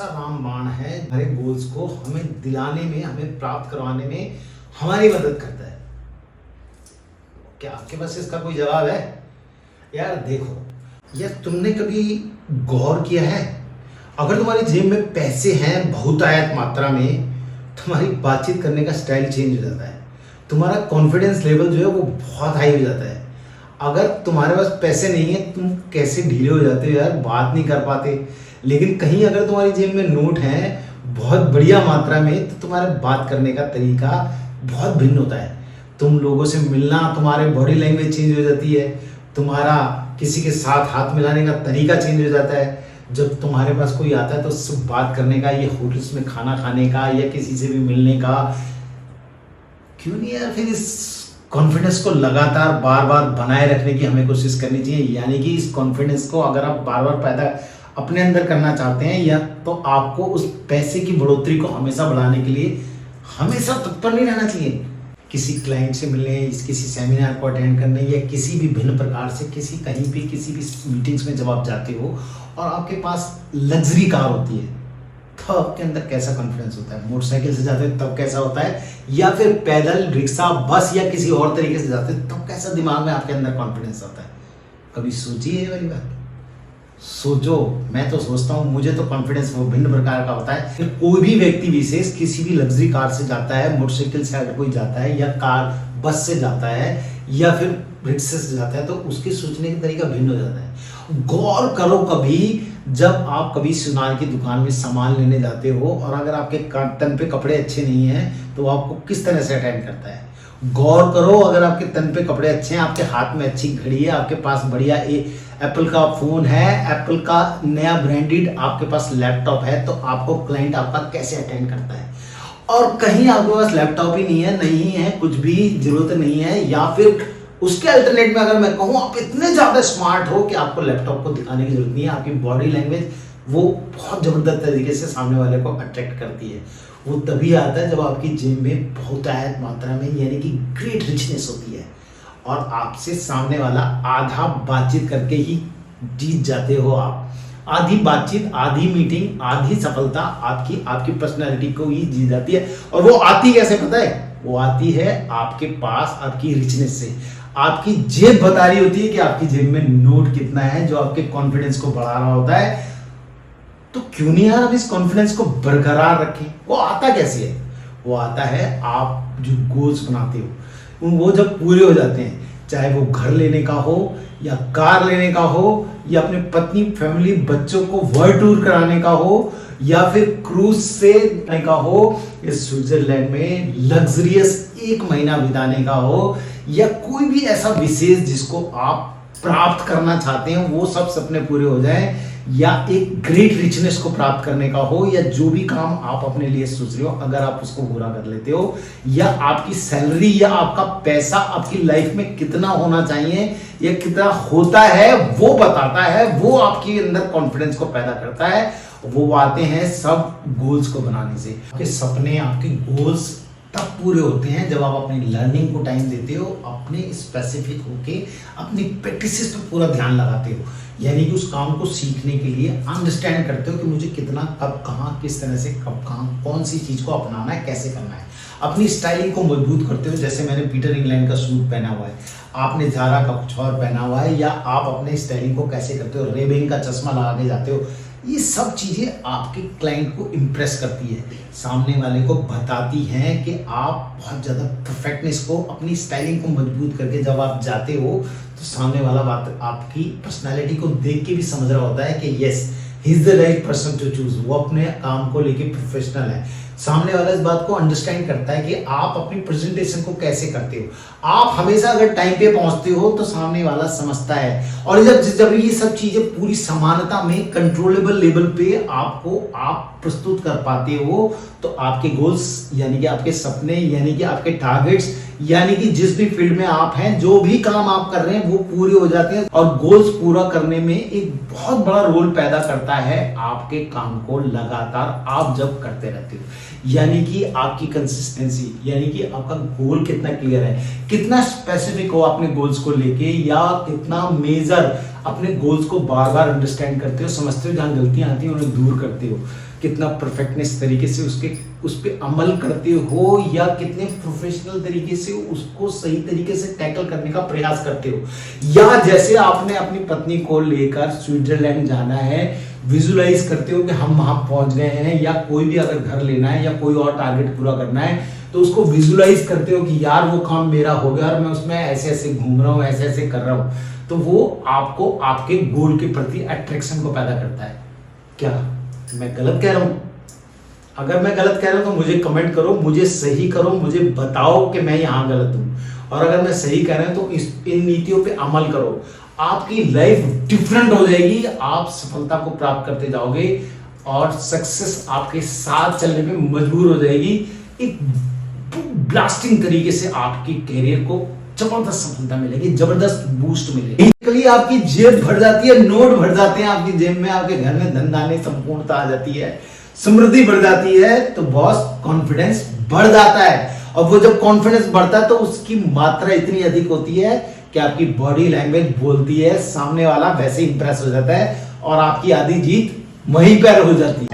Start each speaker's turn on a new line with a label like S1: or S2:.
S1: सा रामबाण है, हमारे गोल्स को हमें दिलाने में, हमें प्राप्त करवाने में हमारी मदद करता है। क्या आपके पास इसका कोई जवाब है? यार देखो, यार तुमने कभी गौर किया है, अगर तुम्हारी जेब में पैसे हैं बहुतायत मात्रा में, तुम्हारी बातचीत करने का स्टाइल चेंज हो जाता है, तुम्हारा कॉन्फिडेंस लेवल जो है वो बहुत हाई हो जाता है। अगर तुम्हारे पास पैसे नहीं है, तुम कैसे ढीले हो जाते हो यार, बात नहीं कर पाते। लेकिन कहीं अगर तुम्हारी जेब में नोट हैं बहुत बढ़िया मात्रा में, तो तुम्हारे बात करने का तरीका बहुत भिन्न होता है। तुम लोगों से मिलना, तुम्हारे बॉडी लैंग्वेज चेंज हो जाती है, तुम्हारा किसी के साथ हाथ मिलाने का तरीका चेंज हो जाता है। जब तुम्हारे पास कोई आता है तो उससे बात करने का, या होटल्स में खाना खाने का, या किसी से भी मिलने का, क्यों नहीं यार फिर इस कॉन्फिडेंस को लगातार बार बार बनाए रखने की हमें कोशिश करनी चाहिए। यानी कि इस कॉन्फिडेंस को अगर आप बार बार पैदा अपने अंदर करना चाहते हैं, या तो आपको उस पैसे की बढ़ोतरी को हमेशा बढ़ाने के लिए हमेशा तत्पर नहीं रहना चाहिए। किसी क्लाइंट से मिलने, किसी सेमिनार को अटेंड करने, या किसी भी भिन्न प्रकार से कहीं भी किसी भी मीटिंग्स में जब आप जाते हो और आपके पास लग्जरी कार होती है, तो आपके अंदर कैसा कॉन्फिडेंस होता है? मोटरसाइकिल से जाते हैं तब कैसा होता है, या फिर पैदल, रिक्शा, बस या किसी और तरीके से जाते हैं तब कैसा दिमाग में आपके अंदर कॉन्फिडेंस आता है? कभी सोचिए ये वाली बात, सोचो। मैं तो सोचता हूँ, मुझे तो कॉन्फिडेंस वो भिन्न प्रकार का होता है। कोई भी व्यक्ति विशेष किसी भी लग्जरी कार से जाता है, मोटरसाइकिल से अगर कोई जाता है, या कार बस से जाता है, या फिर रिक्शे से जाता है, तो उसके सोचने का तरीका भिन्न हो जाता है। गौर करो कभी, जब आप कभी सुनार की दुकान में सामान लेने जाते हो और अगर आपके तन पे कपड़े अच्छे नहीं हैं, तो आपको किस तरह से अटेंड करता है। गौर करो, अगर आपके तन पे कपड़े अच्छे हैं, आपके हाथ में अच्छी घड़ी है, आपके पास बढ़िया एप्पल का फोन है, एप्पल का नया ब्रांडेड आपके पास लैपटॉप है, तो आपको क्लाइंट आपका कैसे अटेंड करता है। और कहीं आपके पास लैपटॉप ही नहीं है, कुछ भी जरूरत नहीं है, या फिर उसके अल्टरनेट में अगर मैं कहूँ, आप इतने ज्यादा स्मार्ट हो कि आपको लैपटॉप को दिखाने की जरूरत नहीं है, आपकी बॉडी लैंग्वेज वो बहुत जबरदस्त तरीके से सामने वाले को अट्रैक्ट करती है। वो तभी आता है जब आपकी जेब में बहुतायत मात्रा में, यानी कि ग्रेट रिचनेस होती है, और आपसे सामने वाला आधा बातचीत करके ही जीत जाते हो आप। आधी बातचीत, आधी मीटिंग, आधी सफलता आपकी पर्सनैलिटी को ही जीत जाती है। और वो आती कैसे पता है? वो आती है आपके पास आपकी रिचनेस से। आपकी जेब बता रही होती है कि आपकी जेब में नोट कितना है, जो आपके कॉन्फिडेंस को बढ़ा रहा होता है। तो क्यों नहीं यार हम इस कॉन्फिडेंस को बरकरार रखें। वो आता कैसे है? वो आता है आप जो गोल्स बनाते हो, वो जब पूरे हो जाते हैं, चाहे वो घर लेने का हो, या कार लेने का हो, या अपने पत्नी, फैमिली, बच्चों को वर्ल्ड टूर कराने का हो, या फिर क्रूज से जाने का हो, या स्विट्जरलैंड में लग्जरियस 1 महीना बिताने का हो, या कोई भी ऐसा विशेष जिसको आप प्राप्त करना चाहते हैं, वो सब सपने पूरे हो जाएं, या एक ग्रेट रिचनेस को प्राप्त करने का हो, या जो भी काम आप अपने लिए सोच रहे हो, अगर आप उसको पूरा कर लेते हो, या आपकी सैलरी या आपका पैसा आपकी लाइफ में कितना होना चाहिए या कितना होता है, वो बताता है, वो आपके अंदर कॉन्फिडेंस को पैदा करता है। वो आते हैं सब गोल्स को बनाने से। आपके सपने, आपके गोल्स तब पूरे होते हैं जब आप अपनी लर्निंग को टाइम देते हो, अपने स्पेसिफिक होके अपनी प्रैक्टिसेस पे पूरा ध्यान लगाते हो, यानी कि उस काम को सीखने के लिए अंडरस्टैंड करते हो कि मुझे कितना, कब, कहाँ, किस तरह से, कब, कहाँ, कौन सी चीज़ को अपनाना है, कैसे करना है। अपनी स्टाइलिंग को मजबूत करते हो। जैसे मैंने पीटर इंग्लैंड का सूट पहना हुआ है, आपने ज़ारा का कुछ और पहना हुआ है, या आप अपने स्टाइलिंग को कैसे करते हो, रेबेन का चश्मा लगा के जाते हो। ये सब चीज़ें आपके क्लाइंट को इम्प्रेस करती है, सामने वाले को बताती हैं कि आप बहुत ज़्यादा परफेक्टनेस को, अपनी स्टाइलिंग को मजबूत करके जब आप जाते हो, तो सामने वाला बात आपकी पर्सनालिटी को देख के भी समझ रहा होता है कि yes, he is the right person to choose. वो अपने काम को लेके प्रोफेशनल है। सामने वाला इस बात को अंडरस्टैंड करता है कि आप अपनी प्रेजेंटेशन को कैसे करते हो। आप हमेशा अगर टाइम पे पहुंचते हो तो सामने वाला समझता है। और जब ये सब चीजें पूरी समानता में कंट्रोलेबल लेवल पे आप प्रस्तुत कर पाते हो, तो आपके गोल्स, यानी कि आपके सपने, यानी कि आपके टारगेट्स, यानी कि जिस भी फील्ड में आप हैं, जो भी काम आप कर रहे हैं, वो पूरे हो जाते हैं। और गोल्स पूरा करने में एक बहुत बड़ा रोल पैदा करता है आपके काम को लगातार आप जब करते रहते हो, यानी कि आपकी कंसिस्टेंसी, यानी कि आपका गोल कितना क्लियर है, कितना स्पेसिफिक हो अपने गोल्स को लेके, या कितना मेजर अपने गोल्स को बार बार अंडरस्टैंड करते हो, समझते हो, जहां गलतियां आती हैं उन्हें दूर करते हो। कितना परफेक्टनेस तरीके से उस पे अमल करते हो या कितने प्रोफेशनल तरीके से उसको सही तरीके से टैकल करने का प्रयास करते हो। या जैसे आपने अपनी पत्नी को लेकर स्विट्जरलैंड जाना है, विजुलाइज करते हो कि हम वहां पहुंच गए हैं, या कोई भी अगर घर लेना है या कोई और टारगेट पूरा करना है तो उसको विजुलाइज करते हो कि यार वो काम मेरा हो गया और मैं उसमें ऐसे ऐसे घूम रहा हूँ, ऐसे ऐसे कर रहा हूँ, तो वो आपको आपके गोल के प्रति अट्रैक्शन को पैदा करता है। क्या मैं गलत कह रहा हूं? अगर मैं गलत कह रहा हूं तो मुझे कमेंट करो, मुझे सही करो, मुझे बताओ कि मैं यहां गलत हूं, और अगर मैं सही कह रहा हूं तो इन नीतियों पे अमल करो। आपकी लाइफ डिफरेंट हो जाएगी, आप सफलता को प्राप्त करते जाओगे और सक्सेस आपके साथ चलने में मजबूर हो जाएगी। एक ब्लास्टिंग तरीके से आपकी कैरियर को जबरदस्त सफलता मिलेगी, जबरदस्त बूस्ट मिलेगी। आपकी जेब भर जाती है, नोट भर जाते हैं आपकी जेब में, आपके घर में धन धान्य संपूर्णता आ जाती है, समृद्धि बढ़ जाती है, तो बॉस कॉन्फिडेंस बढ़ जाता है। और वो जब कॉन्फिडेंस बढ़ता है तो उसकी मात्रा इतनी अधिक होती है कि आपकी बॉडी लैंग्वेज बोलती है, सामने वाला वैसे इंप्रेस हो जाता है और आपकी आधी जीत वहीं पर हो जाती है।